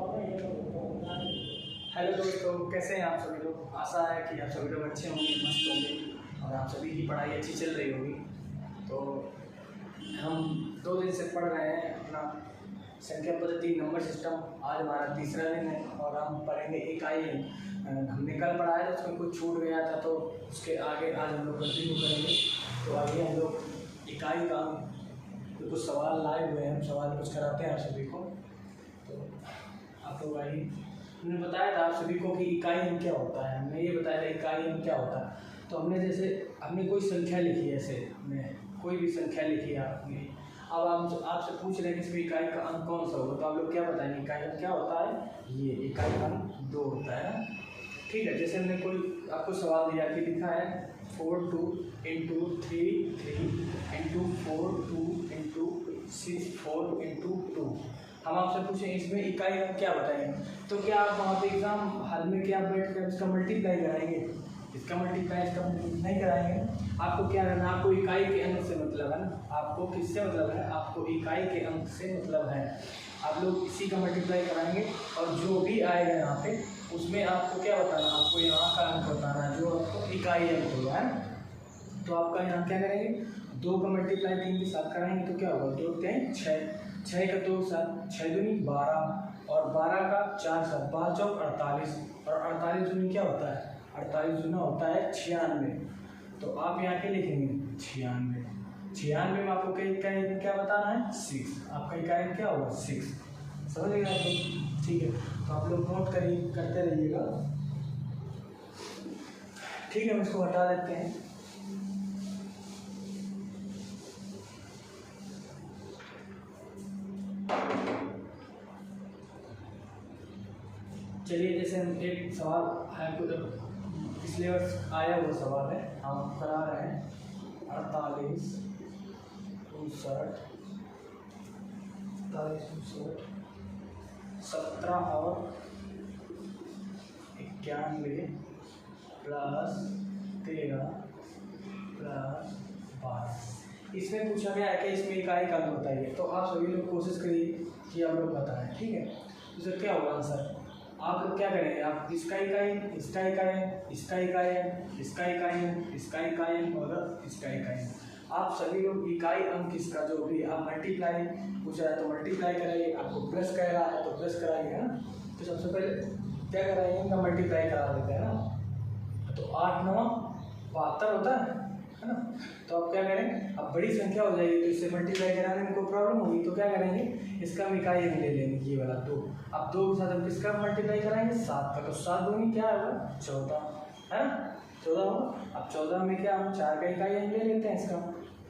Hello दोस्तों, कैसे हैं आप सभी लोग। आशा है कि आप सभी लोग अच्छे होंगे, मस्त होंगे और आप सभी की पढ़ाई अच्छी चल रही होगी। तो हम 2 दिन से पढ़ रहे हैं अपना संख्या पद्धति नंबर सिस्टम। आज हमारा तीसरा दिन है और हम पढ़ेंगे इकाई। हमने कल पढ़ाया था, उसमें कुछ छूट गया था, तो उसके आगे आज हम लोग कंटिन्यू करेंगे। तो आगे हम लोग इकाई का कुछ सवाल लाए हुए हैं, हम सवाल कुछ कराते हैं आप सभी को। तो आप लोग आइए। हमने बताया था आप सभी को कि इकाई अंक क्या होता है। हमने ये बताया था इकाई अंक क्या होता है। तो हमने कोई संख्या लिखी है, ऐसे हमने कोई भी संख्या लिखी है आपने। अब आप आपसे पूछ रहे हैं कि इसमें इकाई का अंक कौन सा होगा, तो आप लोग क्या बताएंगे इकाई अंक क्या होता है। ये इकाई अंक 2 होता है ना, ठीक है। जैसे हमने कोई आपको सवाल दिया कि लिखा है 42 × 3 3 × 4 2 × 6 4 × 2। हम आपसे पूछें इसमें इकाई अंक क्या बताएंगे, तो क्या आप वहाँ पे एग्जाम हॉल में क्या बैठ कर इसका मल्टीप्लाई कराएंगे, इसका मल्टीप्लाई इसका नहीं कराएंगे। आपको क्या करना है, आपको इकाई के अंक से मतलब है ना। आपको किससे मतलब है, आपको इकाई के अंक से मतलब है। आप लोग इसी का मल्टीप्लाई कराएंगे और जो भी आएगा यहाँ पे उसमें आपको क्या बताना, आपको यहाँ का अंक बताना है जो आपको इकाई अंक होगा, है। तो आपका यहाँ क्या करेंगे, 2 का मल्टीप्लाई 3 के साथ कराएंगे तो क्या होगा, 2 3 6 6 का 2 7 6 दूनी 12 और 12 का 4 7 12 चौक 48 और 48 दूनी क्या होता है, 48 दूना होता है 96। तो आप यहाँ के लिखेंगे 96। 96 में आपको क्या बताना है, 6। आपका इकाई क्या होगा 6। समझ गए आप लोग, ठीक है। तो आप लोग नोट करते रहिएगा, ठीक है। हम इसको हटा देते हैं। चलिए, जैसे हम एक सवाल है, पिछले वर्ष आया वो सवाल है, हम करा रहे हैं 48 59 17 और 91 प्लस 13 प्लस 12। इसमें पूछा गया है कि इसमें इकाई का अंक बताइए। तो आप सभी लोग कोशिश करिए कि आप लोग बताएं, ठीक है। तो सर क्या होगा आंसर, आप लोग क्या करेंगे, आप इसका इकाई, इसका इकाई, इसका इकाई, इसका इकाई, इसका इकाई और इसका इकाई। आप सभी लोग इकाई अंक इसका जो भी आप मल्टीप्लाई पूछ रहा है तो मल्टीप्लाई कराइए, आपको प्लस कह रहा है तो प्लस कराइए, है ना। तो सबसे पहले क्या कराइए, इनका मल्टीप्लाई करा देते हैं ना। तो 8 9 72 होता है ना। तो आप क्या करें, अब बड़ी संख्या हो जाएगी तो इससे मल्टीप्लाई कराने में कोई प्रॉब्लम होगी, तो क्या करेंगे, इसका हम इकाई अंक ले लेंगे, ये वाला 2। अब 2 के साथ हम किसका मल्टीप्लाई कराएंगे, 7 का। तो 7 दूनी क्या होगा 14, है ना, 14 होगा। अब 14 में क्या हम 4 का इकाई अंक ले लेते हैं इसका।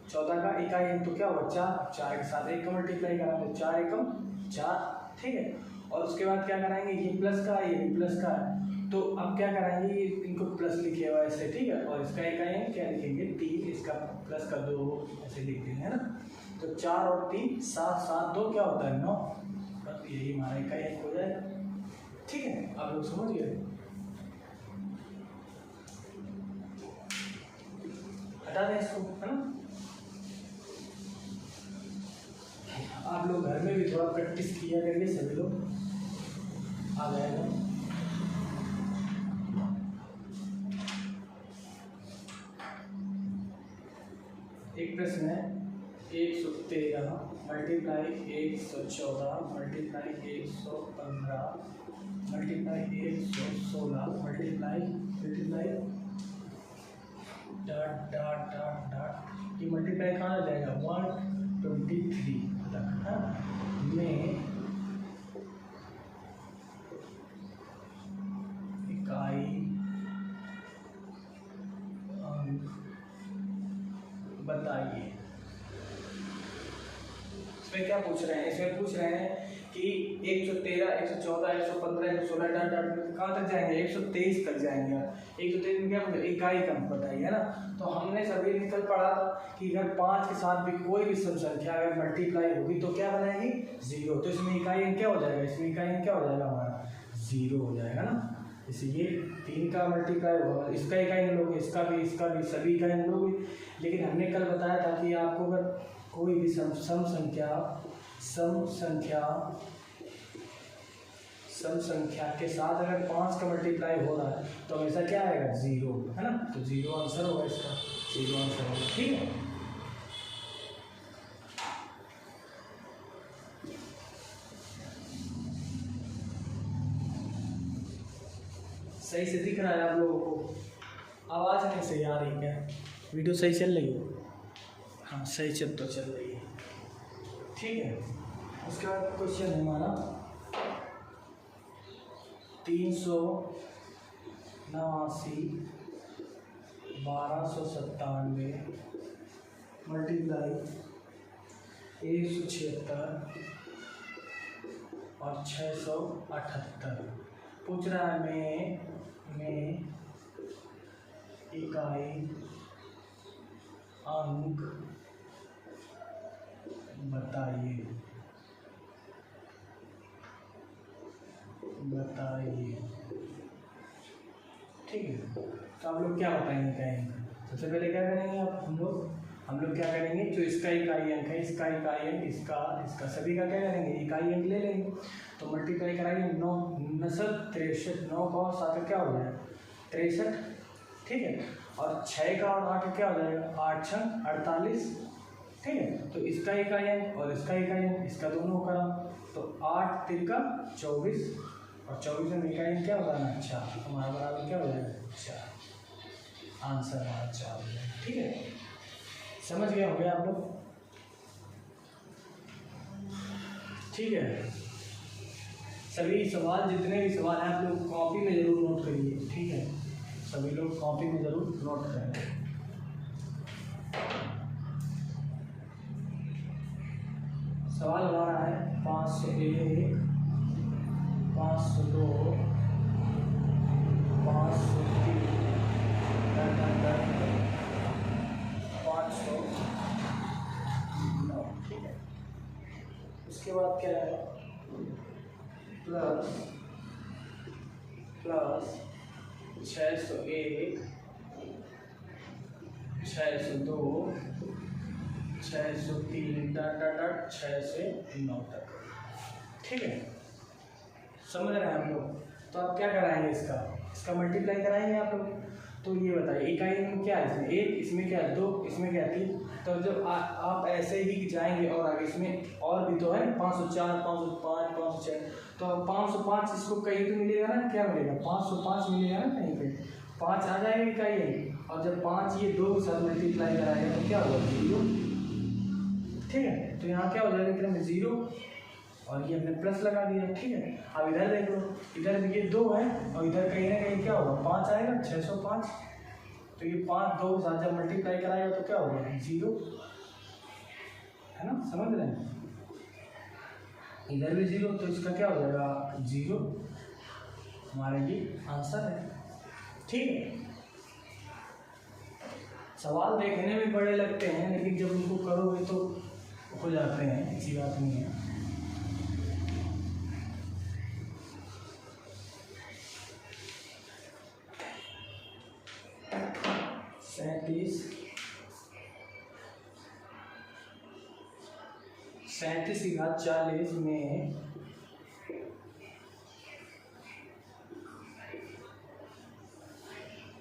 14 का इकाई अंक तो क्या होगा 4, 4 के साथ 1 का मल्टीप्लाई कराएंगे, 4 एकम 4, ठीक है। और उसके बाद क्या कराएंगे, ये प्लस का है, ये भी प्लस का है, तो अब क्या कराएंगे, इनको प्लस लिखे हुआ ऐसे, ठीक है। और इसका इकाई अंक क्या लिखेंगे 3, इसका प्लस का 2 ऐसे लिख देंगे, है ना। तो 4 और 3 7 7 2 क्या होता है 9। बस यही हमारा इकाई अंक हो जाएगा, ठीक है। आप लोग समझ गए, हटा दें इसको, है ना। आप लोग घर में भी थोड़ा प्रैक्टिस किया करिए, सभी लोग आ जाएगा। एक प्रश्न है 113 multiply 114 multiply 115 multiply 116 multiply dot dot dot dot, ये मल्टीप्लाई कहाँ आ जाएगा 123 तक, है में इकाई अंक बताइए। इसमें क्या पूछ रहे हैं, इसमें पूछ रहे हैं कि 113 114 115 116 डॉट डॉट कहाँ तक जाएंगे, 123 तक जाएंगे। 123 में क्या मतलब इकाई का अंक बताइए, है ना। तो हमने सभी दिन कल पढ़ा था कि अगर 5 के साथ भी कोई भी सम संख्या अगर मल्टीप्लाई होगी तो क्या बनाएगी 0। तो इसमें इकाई अंक क्या हो जाएगा, इसमें इकाई अंक क्या हो जाएगा हमारा 0 हो जाएगा ना। जैसे ये 3 का मल्टीप्लाई होगा, इसका इकाई अंक लोगे, इसका भी सभी इकाई अंक लोगे। लेकिन हमने कल बताया था कि आपको अगर कोई भी सम संख्या सम संख्या के साथ अगर 5 का मल्टीप्लाई हो रहा है तो हमेशा क्या आएगा, 0, है ना। तो 0 आंसर होगा इसका, 0 आंसर होगा, ठीक है। सही से दिख रहा है आप लोगों को? आवाज़ नहीं सही आ रही क्या? वीडियो सही चल रही है? हाँ सही चल रही है, ठीक है। उसके बाद क्वेश्चन है हमारा 389 1297 मल्टीप्लाई 176 और 678 पूछ रहा है में इकाई अंक बताइए। ठीक है, तो आप लोग क्या बताएंगे कहेंगे? सबसे पहले क्या करेंगे हम लोग क्या करेंगे, जो इसका इकाई अंक है, इसका इकाई अंक, इसका सभी का क्या करेंगे, इकाई अंक ले लेंगे। तो मल्टीप्लाई कराएंगे 9 9 63, 9 का और 7 का क्या हो जाएगा 63, ठीक है। और 6 का और 8 का क्या हो जाएगा 8 6 48, ठीक है। तो इसका इकाई अंक और इसका इकाई अंक, इसका दोनों करा तो 8 3 का 24 और 24 में इकाई अंक क्या होगा ना 4, हमारा बराबर क्या हो जाएगा 4, आंसर हमारा 4 हो जाएगा, ठीक है। समझ गए होंगे आप लोग, ठीक है। सभी सवाल, जितने भी सवाल हैं आप लोग कॉपी में ज़रूर नोट करिए, ठीक है। सभी लोग कॉपी में ज़रूर नोट करें। सवाल हमारा है 501 502 503 509, ठीक है। उसके बाद क्या है प्लस 601 602 603 6 से 9 तक, ठीक है। समझ रहे हैं हम लोग? तो आप क्या कराएंगे, इसका मल्टीप्लाई कराएंगे आप लोग। तो ये बताइए इकाई में क्या है, इसमें 1, इसमें क्या है 2, इसमें क्या है 3। तो जब आप ऐसे ही जाएंगे और आगे इसमें और भी तो है 504 505 506, तो 505 इसको कहीं तो मिलेगा ना, क्या मिलेगा 505 मिलेगा ना, कहीं पे 5 आ जाएगा इकाई में। और जब 5 ये 2 के साथ मल्टीप्लाई कराएगा तो क्या होगा 0, ठीक है। तो यहाँ क्या हो जाएगा क्रम 0 और ये हमने प्लस लगा दिया, ठीक है। अब इधर देख लो, इधर भी ये 2 है और इधर कहीं ना कहीं क्या होगा 5 आएगा 605। तो ये 5 2 के साथ जब मल्टीप्लाई कराएगा तो क्या होगा 0, है ना। समझ रहे हैं? इधर भी 0 तो इसका क्या हो जाएगा 0, हमारे ये आंसर है, ठीक है। सवाल देखने में बड़े लगते हैं लेकिन जब उनको करोगे तो हो जाते हैं, ऐसी बात नहीं है। सैंतीस की घात 40 में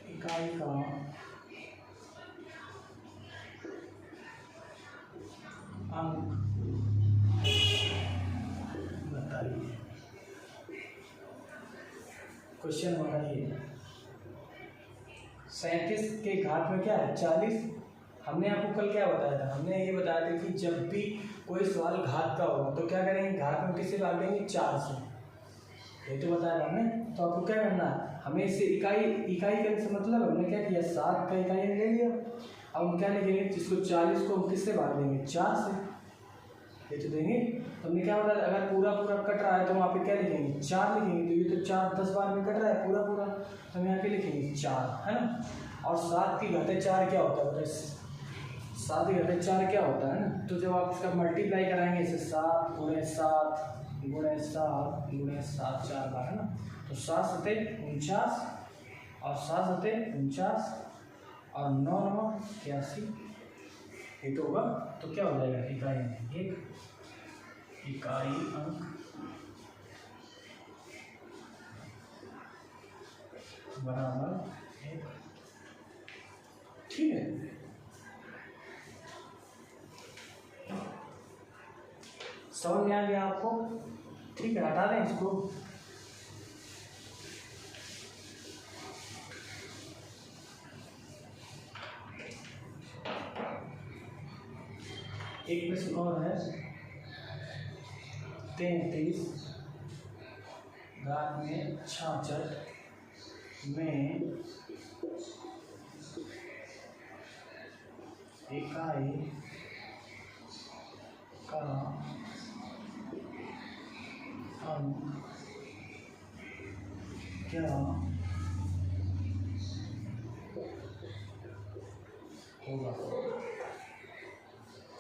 इकाई का अंक बताइए। क्वेश्चन हमारा ये 37 के घात में क्या है 40। हमने आपको कल क्या बताया था, हमने ये बताया था कि जब भी कोई सवाल घात का होगा तो क्या करेंगे, घात में किससे भाग देंगे 4 से, ये तो बताया था हमने। तो आपको क्या करना है, हमें इससे इकाई का से मतलब हमने क्या किया 7 का इकाई ले लिया। अब हम क्या लिखेंगे, जिसको 40 को हम किससे भाग देंगे 4 से, ये तो देंगे। तो हमने क्या बताया, अगर पूरा कट रहा है तो वहाँ पे क्या लिखेंगे 4 लिखेंगे। तो ये तो 4 10 बार में कट रहा है पूरा, तो हम यहाँ पे लिखेंगे 4, है ना। और 7 की घाते 4 क्या होता है, 7 की घाते 4 क्या होता है ना। तो जब आप इसका मल्टीप्लाई कराएंगे इसे 7 गुणे 7 गुणे 7 गुणे 7 4 बार, है ना। तो 7 सते 49 और 7 सते 49 और 9 9 81, ये तो होगा। तो क्या हो जाएगा इकाई अंक, एक इकाई अंक बराबर 1। ठीक है, समझ में आ गया आपको? ठीक है, हटा दें इसको। एक प्रश्न और है, 33 घात में 66 में इकाई का अंक क्या होगा?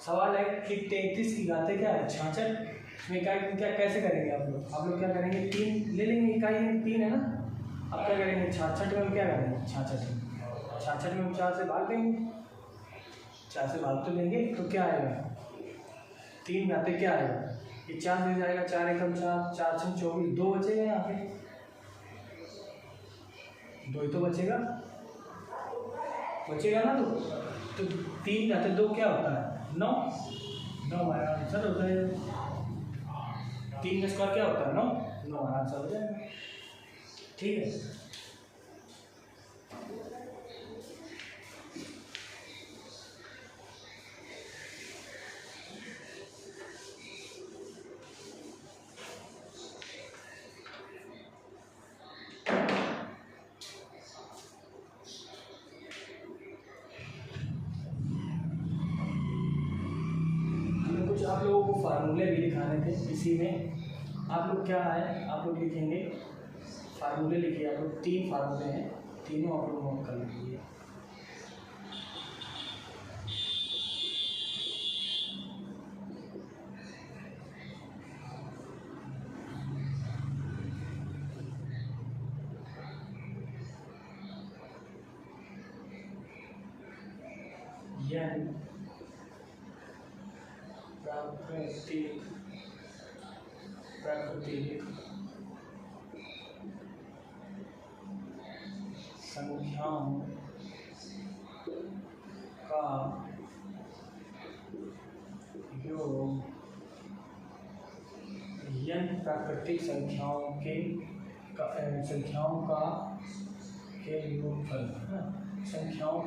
सवाल है कि 33 की घातें क्या है 66 में इकाई क्या कैसे करेंगे आप लोग क्या करेंगे? 3 ले लेंगे, इकाई 3 है ना। अब क्या करेंगे? 66 में हम क्या करेंगे? 66 में हम 4 से भाग देंगे, 4 से भाग तो लेंगे, तो क्या आएगा? 3 घातें क्या आएगा? ये 4 से जाएगा, 4 एकम 4, 4 छम 24, 2 बचेगा यहाँ पे, 2 ही तो बचेगा ना। तो 3 घातें 2 क्या होता है? 9 हमारा आंसर हो जाएगा। 3 का स्क्वायर क्या होता है? 9 हमारा आंसर हो जाएगा। ठीक है, आप लोगों को फार्मूले भी लिखाने थे इसी में। आप लोग क्या है, आप लोग लिखेंगे फार्मूले, लिखिए आप लोग। 3 फार्मूले हैं, तीनों आप लोग नोट कर लीजिए। प्राकृतिक संख्याओं का योग n प्राकृतिक संख्याओं के योगफल, संख्याओं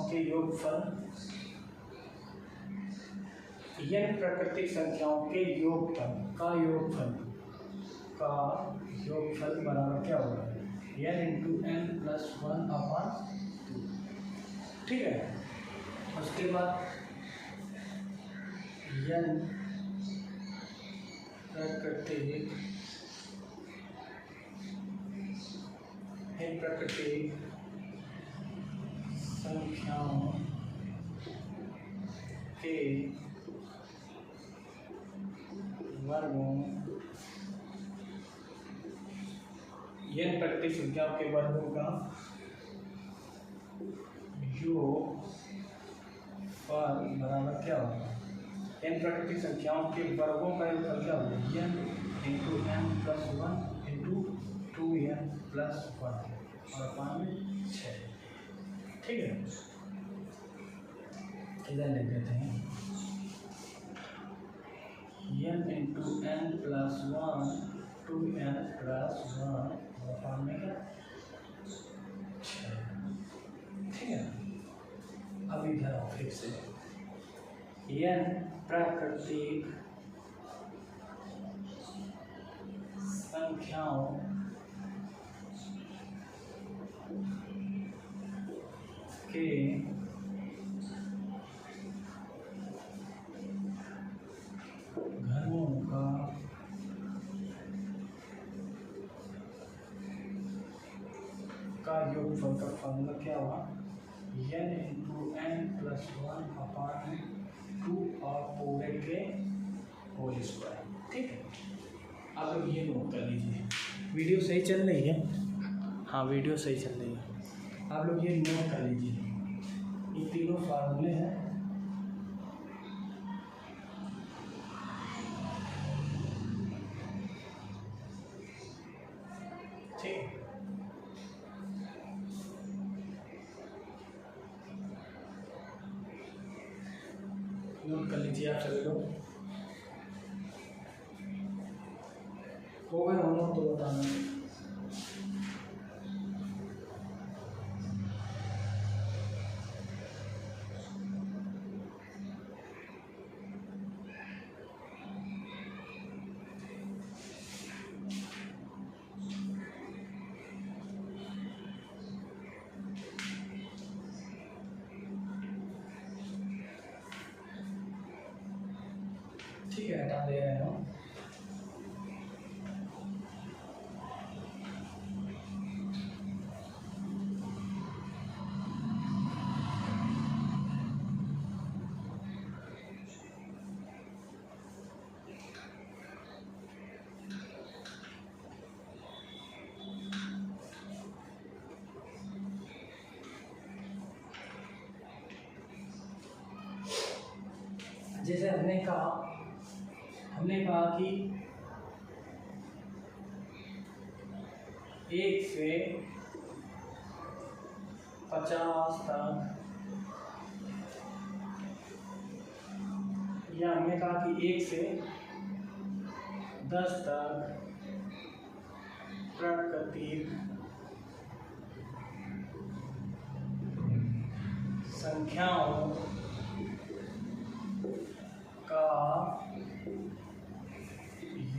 के योगफल n प्राकृतिक संख्याओं के योगफल का योगफल बराबर क्या होगा? n into n plus 1/2। ठीक है, उसके बाद n प्राकृतिक संख्याओं के वर्गों, n प्राकृतिक संख्याओं के वर्गों का योगफल बराबर क्या होगा? n प्राकृतिक संख्याओं के वर्गों का योगफल क्या होगा? n into n plus 1 into 2n plus 1 और 6। ठीक है, इधर लिख देते हैं n into n plus 1 2n plus 1 और में क्या 6। ठीक है, अब इधर फिर से n प्राकृतिक संख्याओं के घनों का योगफल का फॉर्मूला क्या हुआ? n इंटू n प्लस 1/2 और पूरे के होल स्क्वायर। ठीक है, आप लोग ये नोट कर लीजिए। वीडियो सही चल रही है? हाँ, वीडियो सही चल रही है। आप लोग ये नोट कर लीजिए, ये तीनों फार्मूले हैं। नोट कर लीजिए आप सभी लोग। हो गए हो नोट तो बताना। ठीक है, हटा दे रहे हो। जैसे हमने कहा कि 1 से 50 तक, या हमने कहा कि 1 से 10 तक प्राकृतिक संख्याओं का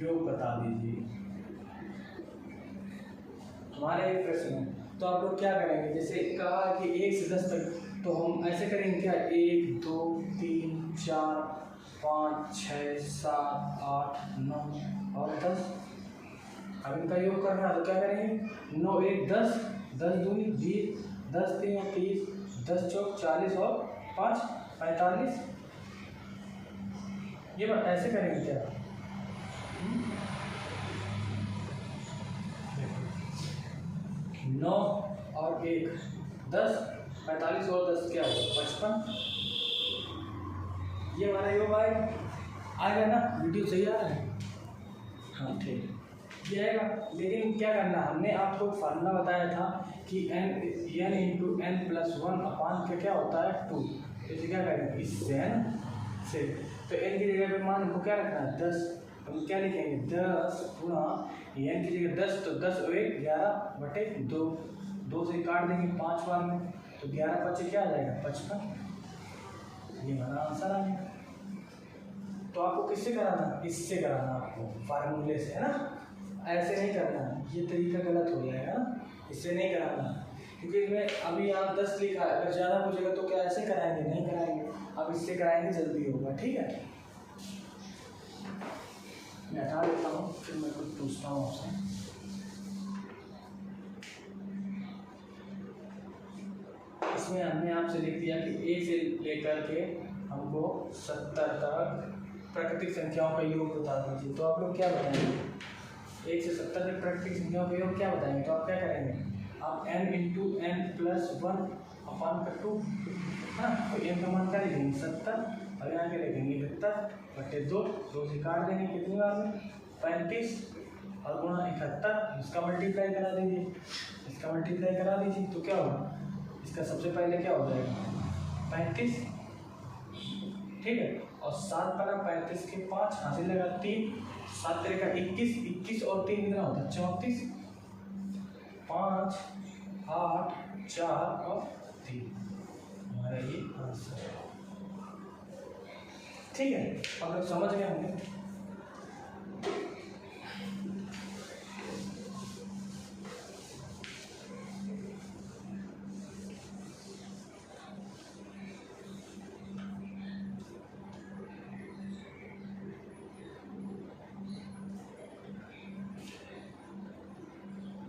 योग बता दीजिए। हमारे एक प्रश्न है, तो आप लोग क्या करेंगे? जैसे कहा कि 1 से 10 तक, तो हम ऐसे करेंगे क्या? 1 2 3 4 5 6 7 8 9 और 10। अब इनका योग करना है तो क्या करेंगे? 9 1 10, 10 दूनी 20, 10 3 30, 10 चौक 40 और 5 45। ये बात ऐसे करेंगे क्या? 9 और 1 10, 45 और 10 क्या होगा? 55। ये हमारा योग आएगा ना? वीडियो सही आ रहा है? हाँ ठीक है, ये आएगा। लेकिन क्या करना, हमने आपको फार्मूला बताया था कि n इंटू n प्लस 1 अपान के क्या होता है? 2। इसे क्या करेंगे? इससे है ना, से तो n की जगह पे मान हमको क्या रखना है? 10। हम क्या लिखेंगे? 10 गुणा n की जगह 10, तो 10 और 1 11/2, 2 से काट देंगे 5 बार में, तो 11 बचे क्या आ जाएगा? 55। ये हमारा आंसर आ गया। तो आपको किससे कराना? इससे कराना, आपको फार्मूले से, है ना? ऐसे नहीं करना, ये तरीका गलत हो जाएगा ना, इससे नहीं कराना। क्योंकि इसमें अभी आप 10 लिखा है, अगर ज़्यादा पूछेगा तो क्या ऐसे कराएंगे? नहीं कराएंगे, अब इससे कराएंगे, जल्दी होगा। ठीक है, मैं हटा देता हूँ, फिर मैं कुछ पूछता हूँ आपसे। इसमें हमने आपसे लिख दिया कि 1 से लेकर के हमको 70 तक प्राकृतिक संख्याओं का योग बता दीजिए। तो आप लोग क्या बताएंगे? 1 से 70 तक प्राकृतिक संख्याओं का योग क्या बताएंगे? तो आप क्या करेंगे? आप n इंटू n प्लस 1 अपान का 2, हाँ, तो n का मान क्या लिखेंगे? 70, और यहाँ के लिखेंगे 71/2, 2 से काट देंगे, कितनी बार में? 35, और गुणा 71, इसका मल्टीप्लाई करा दीजिए, इसका मल्टीप्लाई करा दीजिए, तो क्या होगा? इसका सबसे पहले क्या हो जाएगा? 35, ठीक है, और 7 बना 35 के 5 हासिल लगा 3, 7 तेरे का 21, 21 और 3 कितना होता है? 34, 5 8 4 और 3, हमारा ये आंसर है। ठीक है, अब लोग समझ गए होंगे।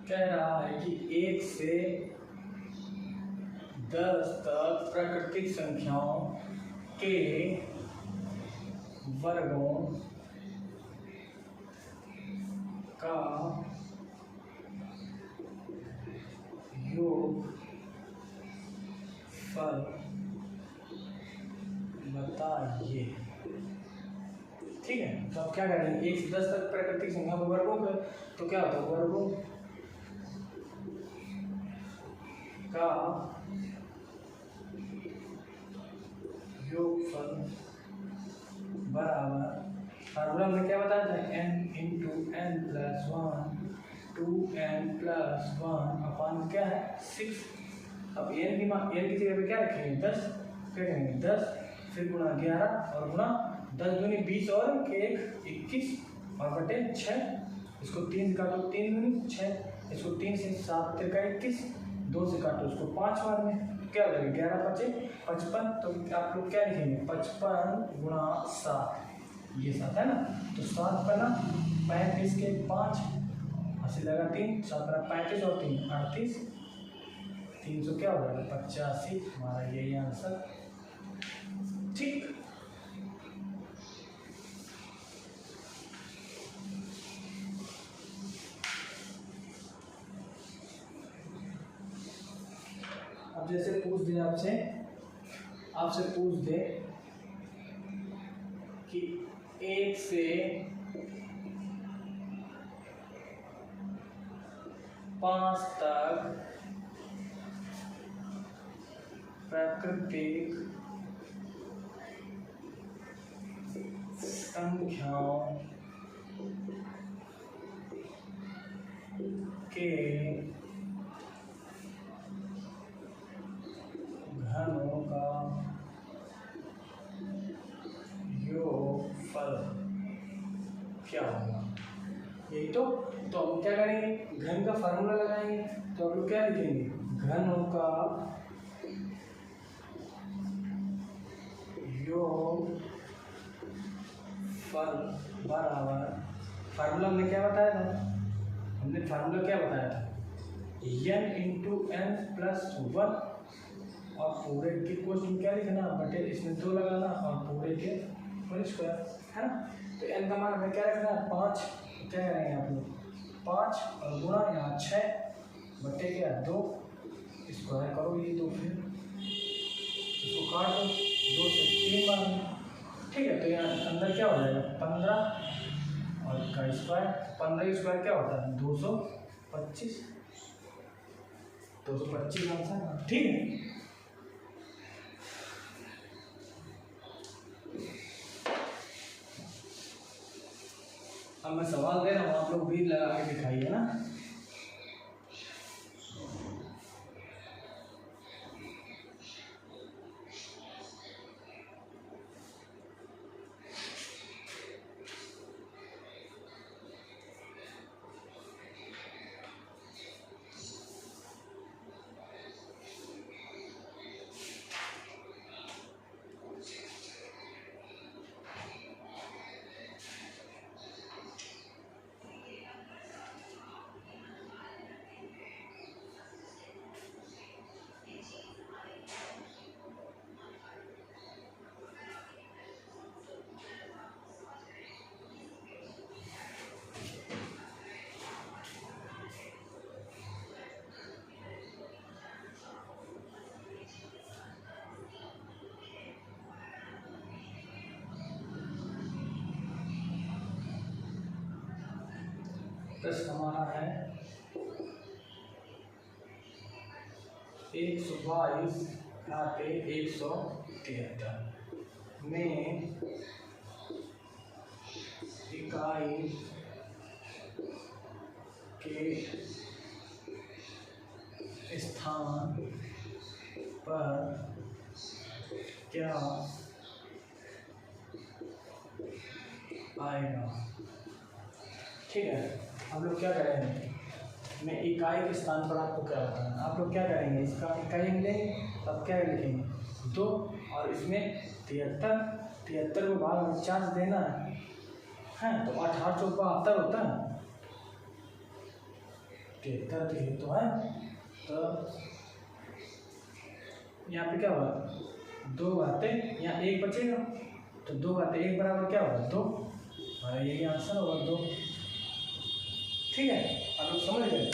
कह रहा है कि 1 से 10 तक प्राकृतिक संख्याओं के वर्गों का योग फल बताइए। ठीक है, तो आप क्या करेंगे? 1 से 10 तक प्राकृतिक संख्या को वर्गों का, तो क्या होता है? वर्गों का योगफल बराबर फार्मूला में क्या बताया था, n into n plus one 2n+1 upon क्या है 6। अब n की जगह पे क्या रखेंगे 10, क्या करेंगे 10 फिर गुणा 11 और गुणा 10 दूनी 20 और के 21 और बटे 6। इसको 3 से काटो 3 दूनी 6, इसको 3 से 7 तिरका 21, 2 से काटो इसको 5 बार में क्या हो जाएगा 11 × 5 = 55। तो आप लोग क्या लिखेंगे 55 × 7, ये 7 है ना, तो 7 का ना 35 के 5 80 लगा 3 7 35 और 3 38, 300 क्या हो जाएगा 85, हमारा यही आंसर। ठीक, अब जैसे पूछ दे आपसे पूछ दे कि 1 से 5 तक प्राकृतिक संख्याओं के घनों का योगफल क्या होगा, यही तो हम क्या करेंगे घन का फार्मूला लगाएंगे। तो हम लोग क्या लिखेंगे घनों का योगफल बराबर, फार्मूला हमने क्या बताया था, हमने फार्मूला क्या बताया था n इंटू एन प्लस 1 और पूरे के क्वेश्चन क्या लिखना बटे इसमें 2 लगाना और पूरे के होल स्क्वायर है ना। तो n का मान हमें क्या रखना है 5, क्या करेंगे आप लोग 5 और गुणा यहाँ 6 बटे क्या 2 स्क्वायर करो ये 2, फिर इसको काट दो 2 से 3 बार में, ठीक है। तो यहाँ अंदर क्या हो जाएगा 15 और का स्क्वायर, 15 स्क्वायर क्या होता है 225 आंसर, ठीक है। अब मैं सवाल दे रहा हूँ, आप लोग भी लगा के दिखाइए ना। दस हमारा है 122 घाटे 173 में इकाई के स्थान पर क्या आएगा, ठीक है। हम लोग क्या करेंगे, मैं इकाई के स्थान पर आपको क्या बताना, आप लोग क्या करेंगे इसका इकाई मिलेंगे तब क्या लिखेंगे 2 और इसमें 73 को भाग में 4 देना है तो 18 चौका 78 होता है 73 तो है। तो यहाँ पे क्या होगा 2 घाते यहाँ 1 बचेगा तो 2 घाते 1 बराबर क्या होगा 2, हमारा यही आंसर होगा 2, ठीक है। आप लोग समझ गए।